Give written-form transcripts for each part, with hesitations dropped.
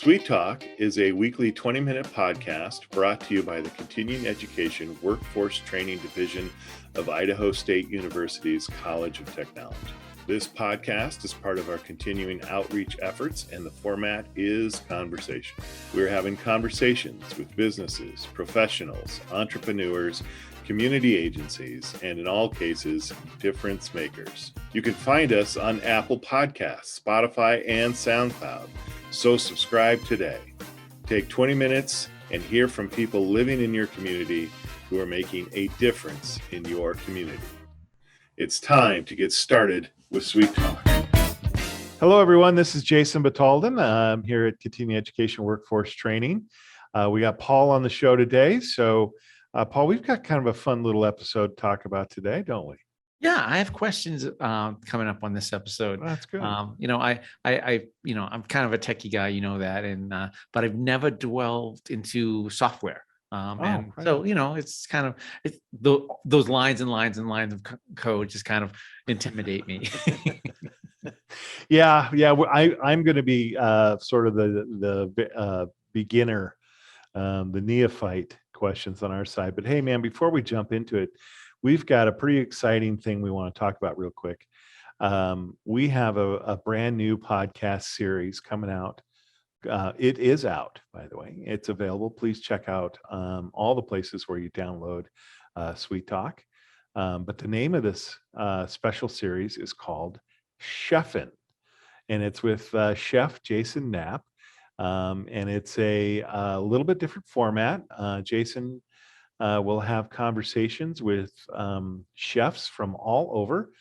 Sweet Talk is a weekly 20-minute podcast brought to you by the Continuing Education Workforce Training Division of Idaho State University's College of Technology. This podcast is part of our continuing outreach efforts, and the format is conversation. We're having conversations with businesses, professionals, entrepreneurs, community agencies, and in all cases, difference makers. You can find us on Apple Podcasts, Spotify, and SoundCloud. So subscribe today. Take 20 minutes and hear from people living in your community who are making a difference in your community. It's time to get started with Sweet Talk. Hello, everyone. This is Jason Batalden. I'm here at Continuing Education Workforce Training. We got Paul on the show today. So, Paul, we've got kind of a fun little episode to talk about today, don't we? Yeah, I have questions coming up on this episode. Oh, that's good. I'm kind of a techie guy, you know that, and but I've never delved into software. Right. So it's kind of those lines and lines and lines of code just kind of intimidate me. Yeah. I'm going to be sort of the beginner, the neophyte questions on our side. But hey, man, before we jump into it, we've got a pretty exciting thing we want to talk about real quick. We have a brand new podcast series coming out. It is out, by the way. It's available. Please check out all the places where you download Sweet Talk. But the name of this special series is called Chefin', and it's with Chef Jason Knapp. And it's a little bit different format. Jason will have conversations with chefs from all over,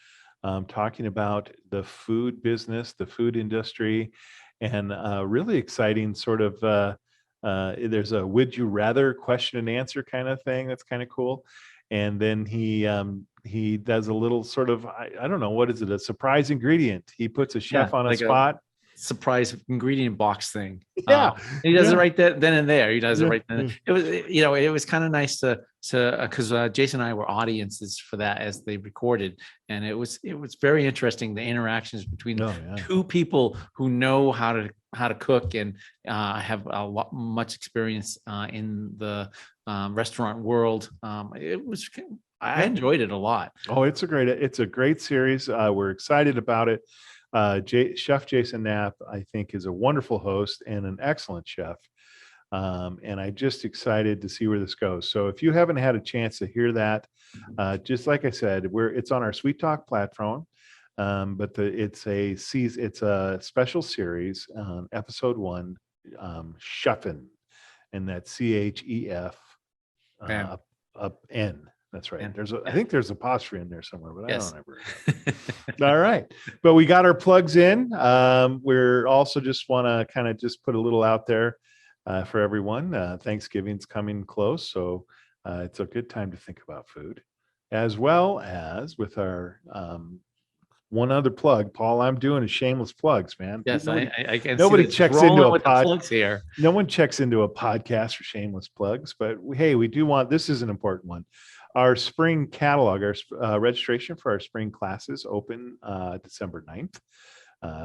talking about the food business, the food industry, and really exciting sort of, there's a would you rather question and answer kind of thing. That's kind of cool. And then he does a little sort of, I don't know, what is it? A surprise ingredient. He puts a chef on a spot. Surprise ingredient box thing. Yeah. He does it right then and there. He does it right then. It was, it was kind of nice to because Jason and I were audiences for that as they recorded, and it was very interesting, the interactions between two people who know how to cook and have much experience in the restaurant world. I enjoyed it a lot. Oh, it's a great series. We're excited about it. Chef Jason Knapp, I think, is a wonderful host and an excellent chef. And I'm just excited to see where this goes. So if you haven't had a chance to hear that, just like I said, it's on our Sweet Talk platform. But it's a special series, episode 1, Chefin', and that's CHEF N. That's right. I think there's apostrophe in there somewhere, but yes. I don't remember. All right. But we got our plugs in. We're also just want to kind of just put a little out there for everyone. Thanksgiving's coming close, so it's a good time to think about food, as well as with our one other plug. Paul, I'm doing a shameless plugs, man. Yes, I can. Nobody checks into a plugs here. No one checks into a podcast for shameless plugs, but hey, we do want. This is an important one. Our spring catalog, our registration for our spring classes open December 9th.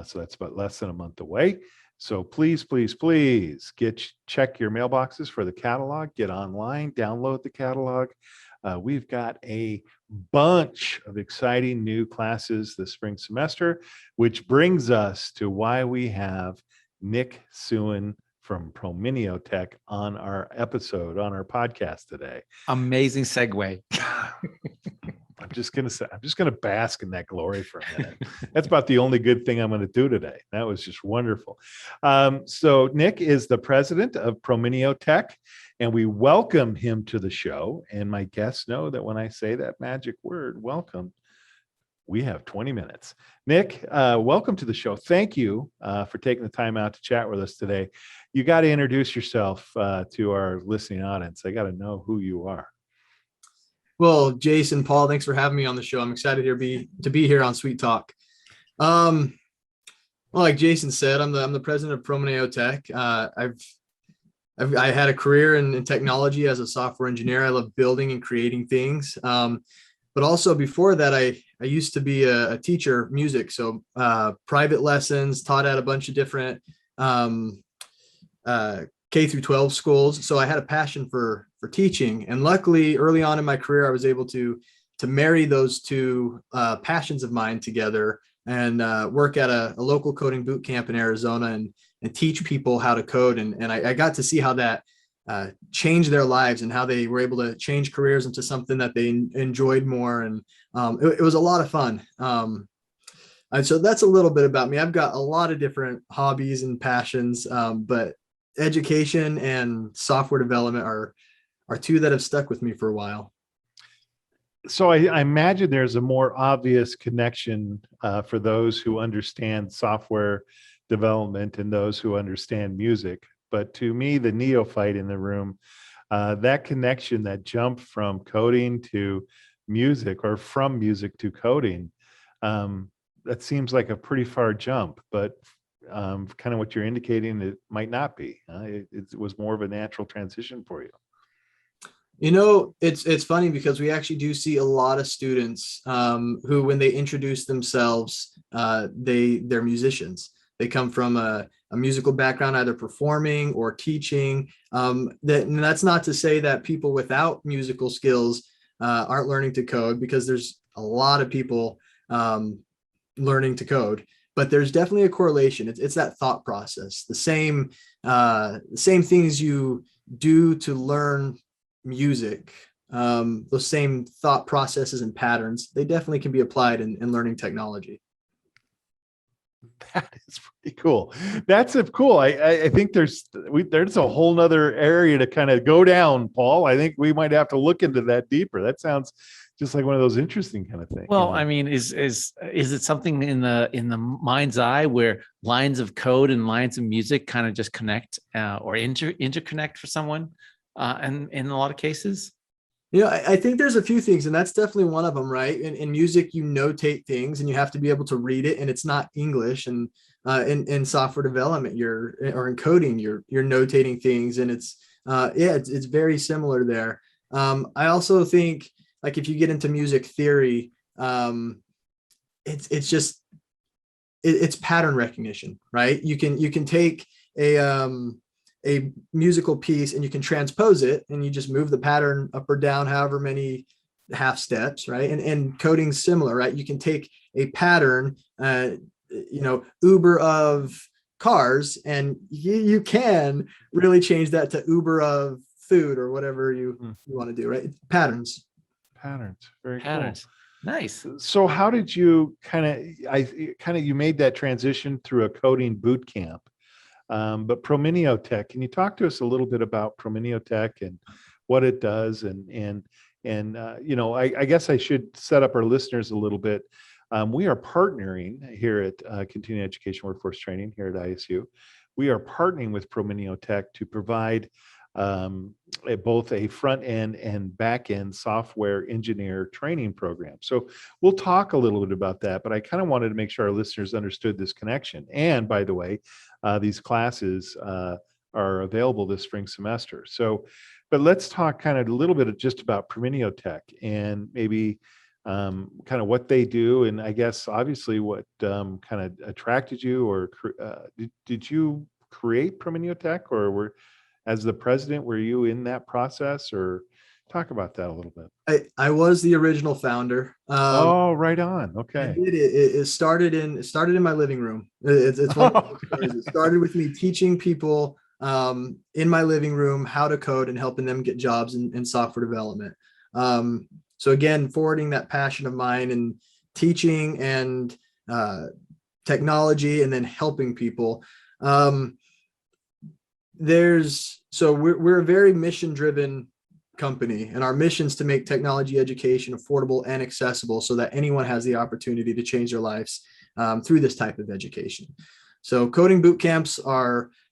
So that's about less than a month away. So please check your mailboxes for the catalog, get online, download the catalog. We've got a bunch of exciting new classes this spring semester, which brings us to why we have Nick Suwyn from ProMioTech Tech on our podcast today. Amazing segue. I'm just gonna bask in that glory for a minute. That's about the only good thing I'm going to do today. That was just wonderful. So Nick is the president of ProMioTech Tech, and we welcome him to the show. And my guests know that when I say that magic word, welcome, we have 20 minutes. Nick, welcome to the show. Thank you for taking the time out to chat with us today. You got to introduce yourself to our listening audience. I got to know who you are. Well, Jason, Paul, thanks for having me on the show. I'm excited to be here on Sweet Talk. Well, like Jason said, I'm the president of ProMioTech Tech. I had a career in technology as a software engineer. I love building and creating things. But also before that, I used to be a teacher of music. So private lessons, taught at a bunch of different K through 12 schools. So I had a passion for teaching. And luckily, early on in my career, I was able to marry those two passions of mine together and work at a local coding boot camp in Arizona and teach people how to code. And I got to see how that changed their lives and how they were able to change careers into something that they enjoyed more. And it was a lot of fun. And so that's a little bit about me. I've got a lot of different hobbies and passions, but education and software development are two that have stuck with me for a while. So I imagine there's a more obvious connection for those who understand software development and those who understand music. But to me, the neophyte in the room, that connection, that jump from coding to music or from music to coding, that seems like a pretty far jump, but kind of what you're indicating, it might not be. It was more of a natural transition for you. You know, it's funny because we actually do see a lot of students who, when they introduce themselves, they're musicians. They come from a musical background, either performing or teaching. That's not to say that people without musical skills aren't learning to code, because there's a lot of people learning to code. But there's definitely a correlation. It's that thought process. The same things you do to learn music, those same thought processes and patterns, they definitely can be applied in learning technology. That is pretty cool. That's cool. I think there's a whole nother area to kind of go down, Paul. I think we might have to look into that deeper. That sounds just like one of those interesting kind of things. Well, I mean, is it something in the mind's eye where lines of code and lines of music kind of just connect or interconnect for someone? And in a lot of cases, you know, I think there's a few things, and that's definitely one of them, right? In music, you notate things, and you have to be able to read it, and it's not English. And in software development, or in coding, you're notating things, and it's very similar there. I also think, like, if you get into music theory, it's pattern recognition, right? You can take a musical piece and you can transpose it, and you just move the pattern up or down however many half steps, right? And coding's similar, right? You can take a pattern, Uber of cars, and you can really change that to Uber of food or whatever you want to do, right? Patterns. Very patterns. Cool. Nice. So how did you you made that transition through a coding boot camp? But ProMioTech, Tech, can you talk to us a little bit about ProMioTech Tech and what it does? And I guess I should set up our listeners a little bit. We are partnering here at Continuing Education Workforce Training here at ISU. We are partnering with ProMioTech Tech to provide both a front end and back end software engineer training program. So we'll talk a little bit about that, but I kind of wanted to make sure our listeners understood this connection. And by the way, these classes are available this spring semester. So, but let's talk kind of a little bit just about ProMioTech Tech and maybe kind of what they do. And I guess obviously what kind of attracted you, or did you create ProMioTech Tech, or as the president, were you in that process, or talk about that a little bit? I was the original founder. Right on. Okay. It started in my living room. It's one of the stories. It started with me teaching people in my living room how to code and helping them get jobs in software development. So again, forwarding that passion of mine and teaching and technology, and then helping people. We're a very mission-driven company, and our mission is to make technology education affordable and accessible so that anyone has the opportunity to change their lives through this type of education. So coding boot camps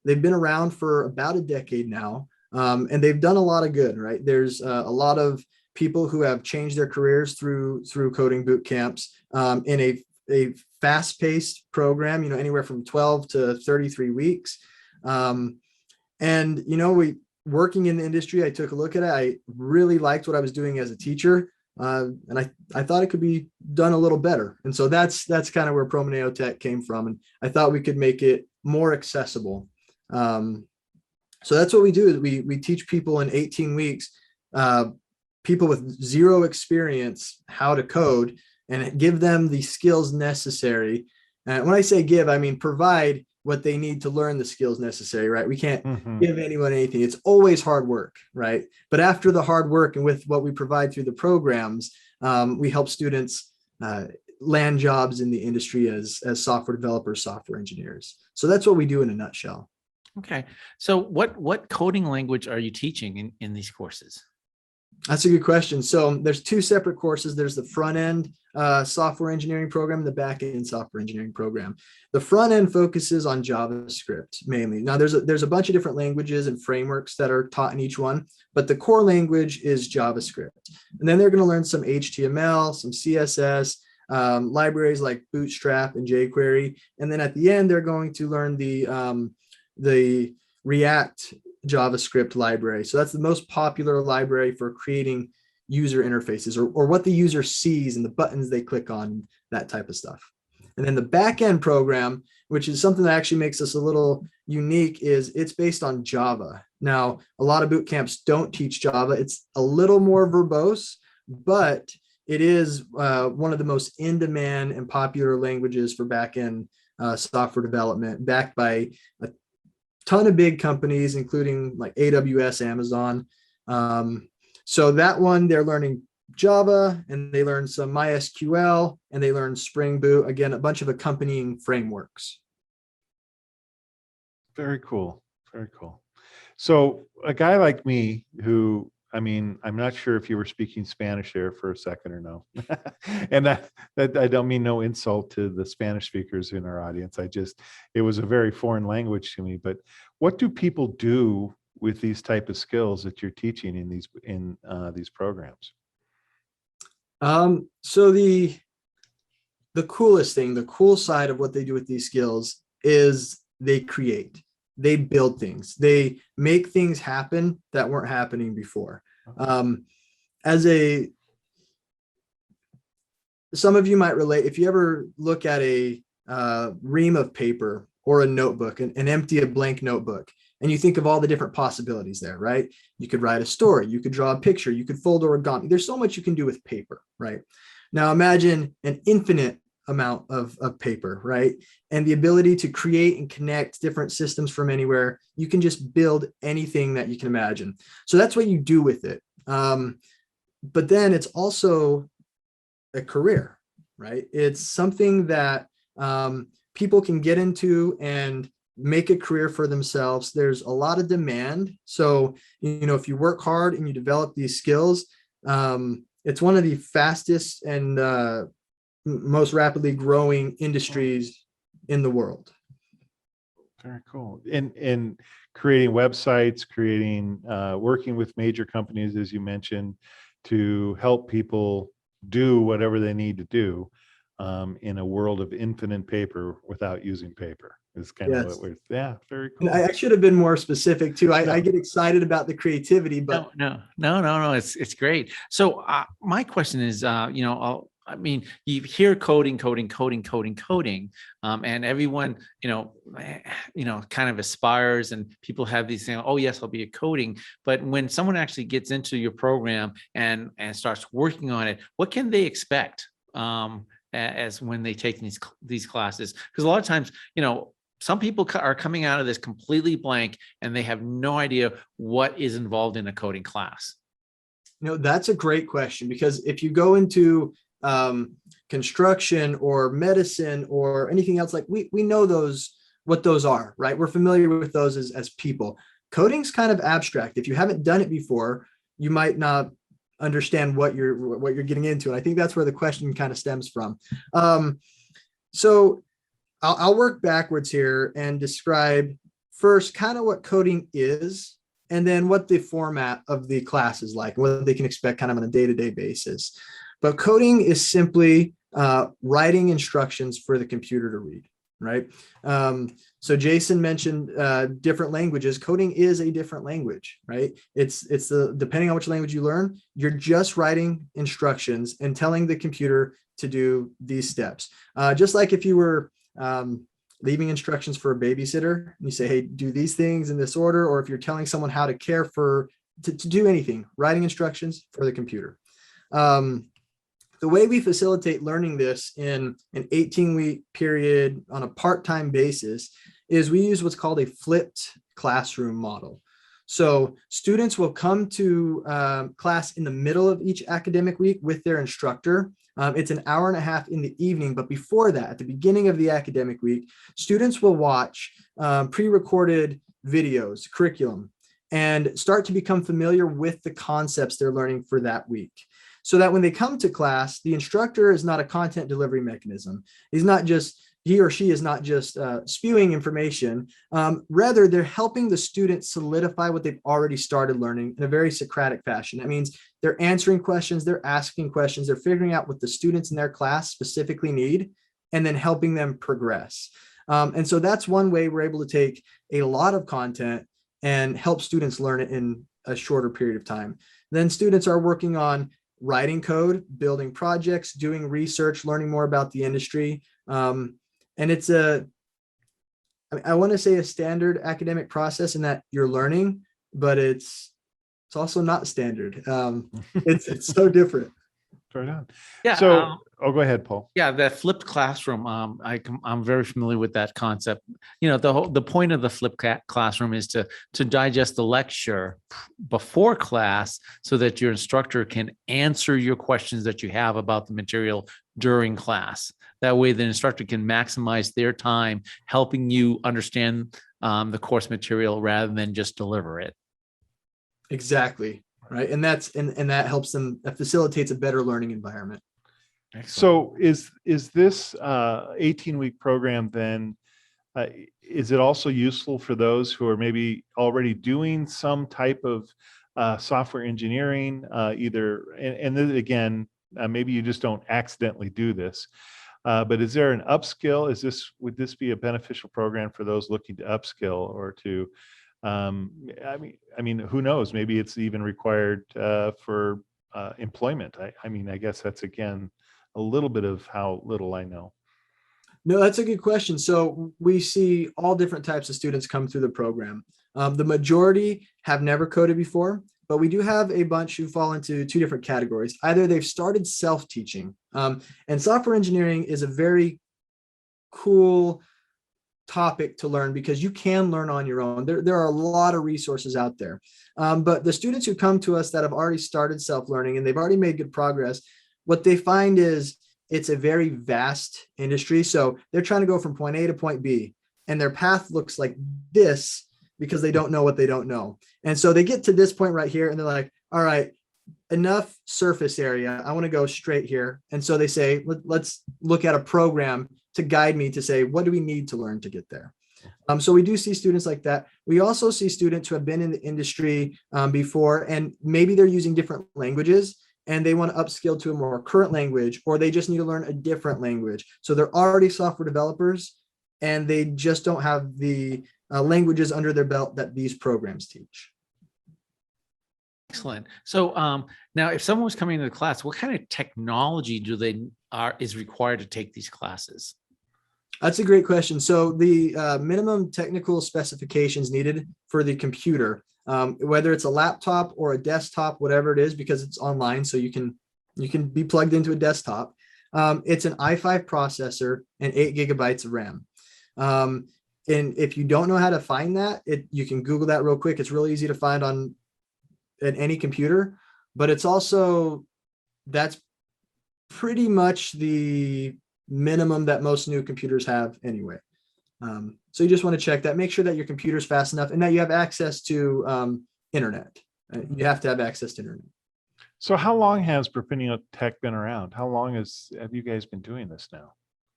they've been around for about a decade now, and they've done a lot of good, right? There's a lot of people who have changed their careers through coding boot camps in a fast-paced program, anywhere from 12 to 33 weeks. And, working in the industry, I took a look at it. I really liked what I was doing as a teacher. And I thought it could be done a little better. And so that's kind of where ProMioTech Tech came from. And I thought we could make it more accessible. So that's what we do. Is we teach people in 18 weeks, people with zero experience, how to code, and give them the skills necessary. And when I say give, I mean provide what they need to learn the skills necessary, right? We can't give anyone anything. It's always hard work, right? But after the hard work and with what we provide through the programs, we help students land jobs in the industry as software developers, software engineers. So that's what we do in a nutshell. Okay. So what coding language are you teaching in these courses? That's a good question. So there's two separate courses. There's the front end software engineering program, and the back end software engineering program. The front end focuses on JavaScript mainly. Now there's a bunch of different languages and frameworks that are taught in each one, but the core language is JavaScript. And then they're going to learn some HTML, some CSS, libraries like Bootstrap and jQuery. And then at the end, they're going to learn the React JavaScript library. So that's the most popular library for creating user interfaces, or what the user sees and the buttons they click on, that type of stuff. And then the back-end program, which is something that actually makes us a little unique, is it's based on Java. Now, a lot of boot camps don't teach Java. It's a little more verbose, but it is one of the most in-demand and popular languages for back-end software development, backed by a ton of big companies, including like AWS, Amazon. So that one, they're learning Java, and they learn some MySQL, and they learn Spring Boot. Again, a bunch of accompanying frameworks. Very cool. Very cool. So a guy like me who, I mean, I'm not sure if you were speaking Spanish there for a second or no. And that I don't mean no insult to the Spanish speakers in our audience. It was a very foreign language to me. But what do people do with these type of skills that you're teaching in these programs? So the coolest thing, the cool side of what they do with these skills is they create. They build things. They make things happen that weren't happening before. Some of you might relate, if you ever look at a ream of paper or a notebook and empty a blank notebook, and you think of all the different possibilities there, right? You could write a story, you could draw a picture, you could fold origami. There's so much you can do with paper, right? Now imagine an infinite amount of paper, right? And the ability to create and connect different systems from anywhere. You can just build anything that you can imagine. So that's what you do with it. But then it's also a career, right? It's something that people can get into and make a career for themselves. There's a lot of demand. So, if you work hard and you develop these skills, it's one of the fastest and most rapidly growing industries in the world. Very cool. And creating websites, working with major companies, as you mentioned, to help people do whatever they need to do in a world of infinite paper without using paper. Is kind of what we're, very cool. And I should have been more specific too. I get excited about the creativity, but no, it's great. So my question is, I mean, you hear coding, and everyone, kind of aspires, and people have these things. Oh yes, I'll be a coding. But when someone actually gets into your program and starts working on it, what can they expect as when they take these classes? Because a lot of times, some people are coming out of this completely blank, and they have no idea what is involved in a coding class. That's a great question, because if you go into construction or medicine or anything else, like we know what those are, right? We're familiar with those as people. Coding's kind of abstract. If you haven't done it before, you might not understand what you're getting into. And I think that's where the question kind of stems from. So I'll work backwards here and describe first kind of what coding is, and then what the format of the class is like, what they can expect kind of on a day-to-day basis. But coding is simply writing instructions for the computer to read, right? So Jason mentioned different languages. Coding is a different language, right? It's depending on which language you learn, you're just writing instructions and telling the computer to do these steps. Just like if you were leaving instructions for a babysitter, and you say, hey, do these things in this order, or if you're telling someone how to care for, to do anything, writing instructions for the computer. The way we facilitate learning this in an 18-week period on a part-time basis is we use what's called a flipped classroom model. So students will come to class in the middle of each academic week with their instructor. It's an hour and a half in the evening, but before that, at the beginning of the academic week, students will watch pre-recorded videos, curriculum, and start to become familiar with the concepts they're learning for that week. So that when they come to class, the instructor is not a content delivery mechanism. He or she is not just spewing information. Rather, they're helping the student solidify what they've already started learning in a very Socratic fashion. That means they're answering questions, they're asking questions, they're figuring out what the students in their class specifically need, and then helping them progress. And so that's one way we're able to take a lot of content and help students learn it in a shorter period of time. Then students are working on writing code, building projects, doing research, learning more about the industry. And it's I want to say a standard academic process in that you're learning, but it's also not standard. It's so different. Right on. Yeah. So, go ahead, Paul. Yeah, that flipped classroom. I'm very familiar with that concept. You know, the point of the flipped classroom is to digest the lecture before class so that your instructor can answer your questions that you have about the material during class. That way, the instructor can maximize their time helping you understand the course material rather than just deliver it. Exactly. Right. And that helps them, that facilitates a better learning environment. Excellent. So is this 18-week program then, is it also useful for those who are maybe already doing some type of software engineering, and then again, maybe you just don't accidentally do this, but is there an upskill? Would this be a beneficial program for those looking to upskill or to, I mean, who knows? Maybe it's even required for employment. I guess that's again a little bit of how little I know. No, that's a good question. So we see all different types of students come through the program. The majority have never coded before, but we do have a bunch who fall into two different categories. Either they've started self-teaching, and software engineering is a very cool topic to learn because you can learn on your own. There are a lot of resources out there. But the students who come to us that have already started self-learning and they've already made good progress, what they find is it's a very vast industry. So they're trying to go from point A to point B, and their path looks like this because they don't know what they don't know. And so they get to this point right here and they're like, all right, enough surface area. I want to go straight here. And so they say, let's look at a program to guide me to say, what do we need to learn to get there? So we do see students like that. We also see students who have been in the industry before, and maybe they're using different languages and they want to upskill to a more current language, or they just need to learn a different language. So they're already software developers and they just don't have the languages under their belt that these programs teach. Excellent. So now if someone was coming into the class, what kind of technology is required to take these classes? That's a great question. So the minimum technical specifications needed for the computer, whether it's a laptop or a desktop, whatever it is, because it's online, so you can be plugged into a desktop. It's an i5 processor and 8 gigabytes of RAM. And if you don't know how to find that, you can Google that real quick. It's really easy to find on any computer, but that's pretty much the minimum that most new computers have anyway. So you just want to check that, make sure that your computer's fast enough and that you have access to internet. You have to have access to internet. So how long has Burminio Tech been around? How long have you guys been doing this now?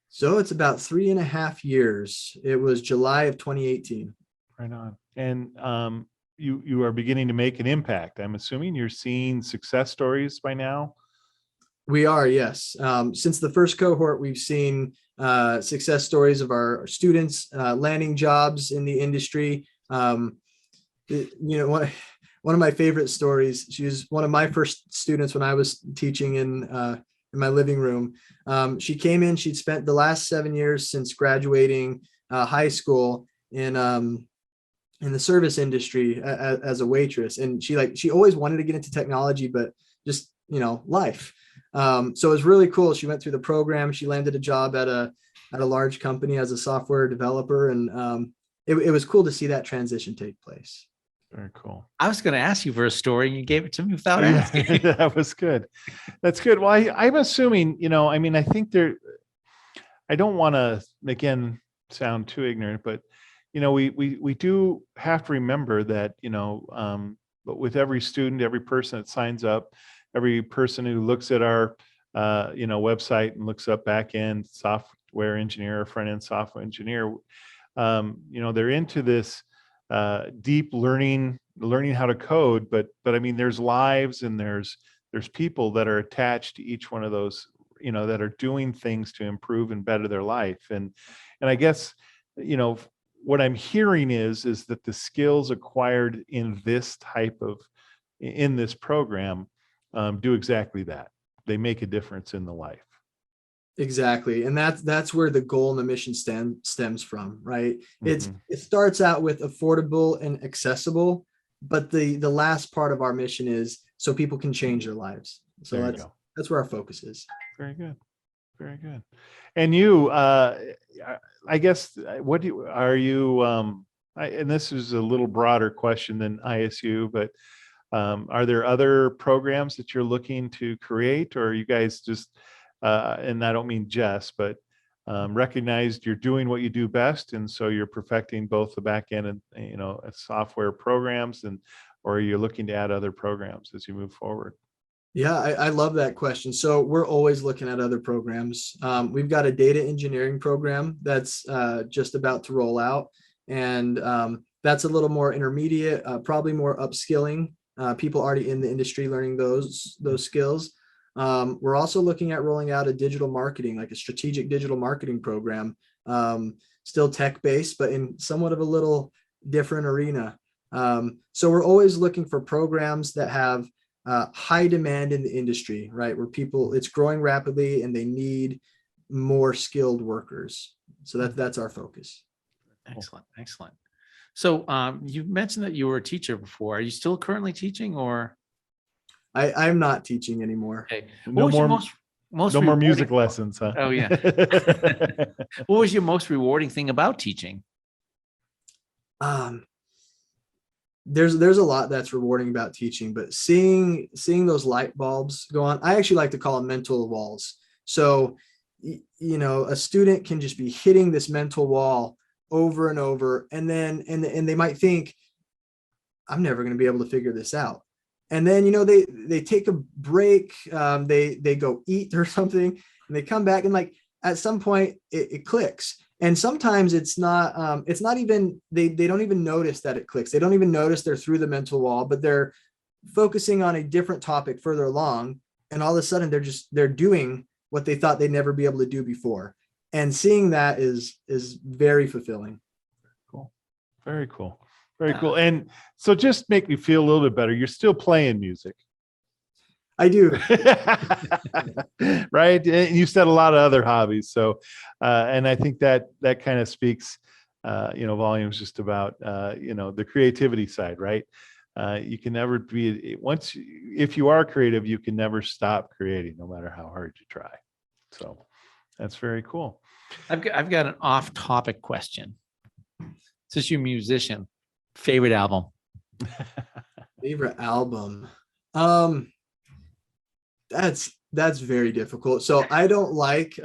So it's about 3.5 years. It was July of 2018. Right on. And you are beginning to make an impact. I'm assuming you're seeing success stories by now. We are, yes. Since the first cohort, we've seen success stories of our students landing jobs in the industry. One of my favorite stories, she was one of my first students when I was teaching in my living room. She came in, she'd spent the last 7 years since graduating high school in the service industry as a waitress, and she always wanted to get into technology, but just life. So it was really cool. She went through the program. She landed a job at a large company as a software developer, and it was cool to see that transition take place. Very cool. I was going to ask you for a story, and you gave it to me without Yeah, asking. that was good. That's good. Well, I'm assuming, I mean, I think I don't want to, again, sound too ignorant, but, we do have to remember that, but with every student, every person that signs up, every person who looks at our, website and looks up back-end software engineer or front-end software engineer, they're into this deep learning how to code, but I mean, there's lives and there's people that are attached to each one of those, that are doing things to improve and better their life. And I guess, what I'm hearing is that the skills acquired in this program do exactly that. They make a difference in the life. Exactly. And that's where the goal and the mission stems from, right? Mm-hmm. It starts out with affordable and accessible, but the last part of our mission is so people can change their lives. So that's where our focus is. Very good. Very good. And you, I guess, and this is a little broader question than ISU, but are there other programs that you're looking to create, or are you guys just, and I don't mean just, but recognized you're doing what you do best, and so you're perfecting both the back end and software programs, or are you looking to add other programs as you move forward? Yeah, I love that question. So we're always looking at other programs. We've got a data engineering program that's just about to roll out, and that's a little more intermediate, probably more upskilling people already in the industry learning those skills. We're also looking at rolling out a digital marketing, like a strategic digital marketing program, still tech-based, but in somewhat of a little different arena. So we're always looking for programs that have high demand in the industry, right? Where it's growing rapidly and they need more skilled workers. So that's our focus. Excellent. Excellent. So you mentioned that you were a teacher before. Are you still currently teaching, or? I'm not teaching anymore. Okay. No more music lessons, huh? Oh yeah. What was your most rewarding thing about teaching? There's a lot that's rewarding about teaching, but seeing those light bulbs go on, I actually like to call them mental walls. So, a student can just be hitting this mental wall over and over, and then and they might think, I'm never going to be able to figure this out. And then, they take a break, they go eat or something, and they come back, and like at some point it clicks. And sometimes it's not even, they don't even notice that it clicks. They don't even notice they're through the mental wall, but they're focusing on a different topic further along. And all of a sudden they're doing what they thought they'd never be able to do before. And seeing that is very fulfilling. Cool. Very cool. Very cool. And so just make me feel a little bit better. You're still playing music. I do. Right. And you said a lot of other hobbies. So, and I think that kind of speaks, volumes just about, the creativity side, right? You can never if you are creative, you can never stop creating, no matter how hard you try. So that's very cool. I've got an off-topic question. Since you're a musician, favorite album? Favorite album. That's very difficult. So I don't like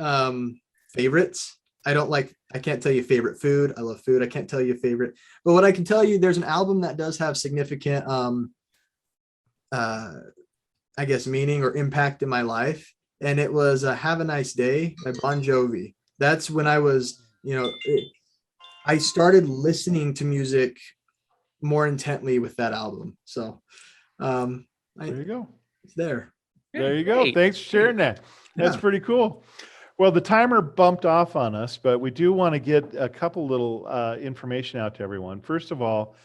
favorites. I can't tell you favorite food. I love food. I can't tell you favorite. But what I can tell you, there's an album that does have significant I guess meaning or impact in my life. And it was Have a Nice Day by Bon Jovi. That's when I was, I started listening to music more intently with that album. So there you go. It's there. There you go. Thanks for sharing that. That's pretty cool. Well, the timer bumped off on us, but we do want to get a couple little information out to everyone. First of all,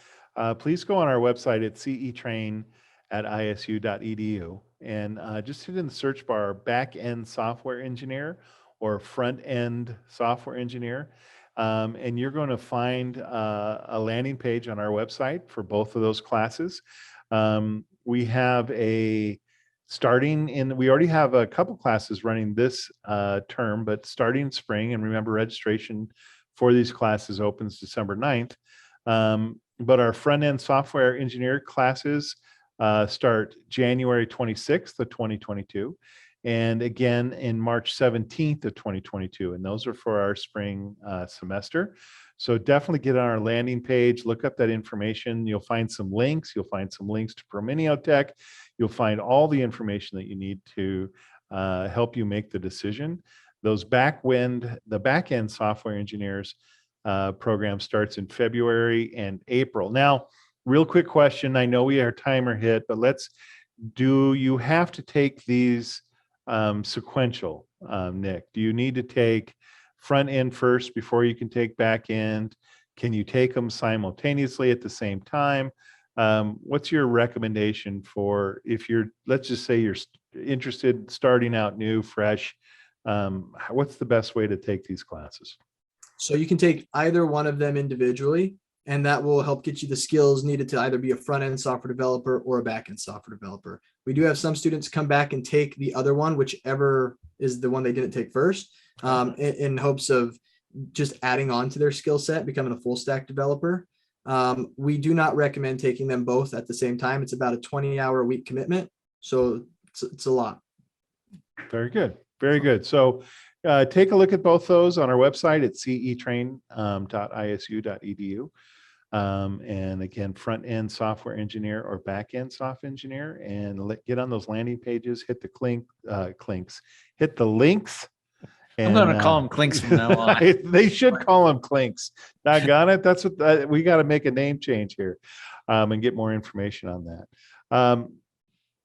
please go on our website at cetrain@isu.edu and just hit in the search bar back-end software engineer or front-end software engineer. and you're going to find a landing page on our website for both of those classes. We have we already have a couple classes running this term, but starting spring, and remember, registration for these classes opens December 9th. But our front-end software engineer classes start January 26th of 2022, and again in March 17th of 2022. And those are for our spring semester. So definitely get on our landing page, look up that information. You'll find some links. You'll find some links to ProMioTech Tech. You'll find all the information that you need to help you make the decision. The back-end software engineers program starts in February and April. Now, real quick question. I know we are timer hit, but do you have to take these sequential, Nick? Do you need to take front end first before you can take back end? Can you take them simultaneously at the same time? What's your recommendation for if let's just say you're interested, starting out new, fresh, what's the best way to take these classes? So you can take either one of them individually, and that will help get you the skills needed to either be a front-end software developer or a back-end software developer. We do have some students come back and take the other one, whichever is the one they didn't take first, in hopes of just adding on to their skill set, becoming a full stack developer. We do not recommend taking them both at the same time. It's about a 20-hour a week commitment. So it's a lot. Very good. Very good. So take a look at both those on our website at cetrain.isu.edu. And again, front-end software engineer or back-end software engineer, and get on those landing pages, hit the hit the links. I'm going to call them clinks from now on. They should call them clinks. Doggone it. That's what we got to make a name change here, and get more information on that.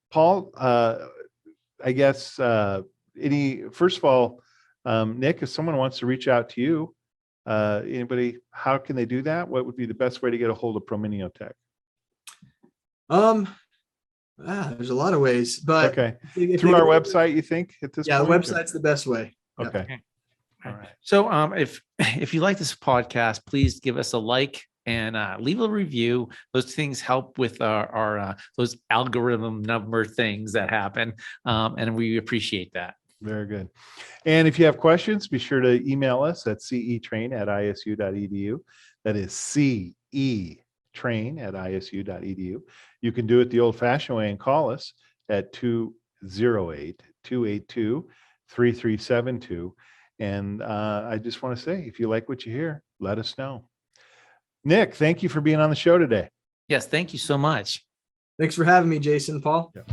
Paul, I guess, first of all, Nick, if someone wants to reach out to you, anybody, how can they do that? What would be the best way to get a hold of ProMioTech Tech? There's a lot of ways, but okay. Through our website, you think at this point? The website's the best way. Okay. Yep. All right. So if you like this podcast, please give us a like and leave a review. Those things help with our those algorithm number things that happen, and we appreciate that. Very good. And if you have questions, be sure to email us at cetrain@isu.edu. That is cetrain@isu.edu. You can do it the old-fashioned way and call us at 208-282-3372. And I just want to say, if you like what you hear, let us know. Nick, thank you for being on the show today. Yes, thank you so much. Thanks for having me, Jason, Paul. Yeah.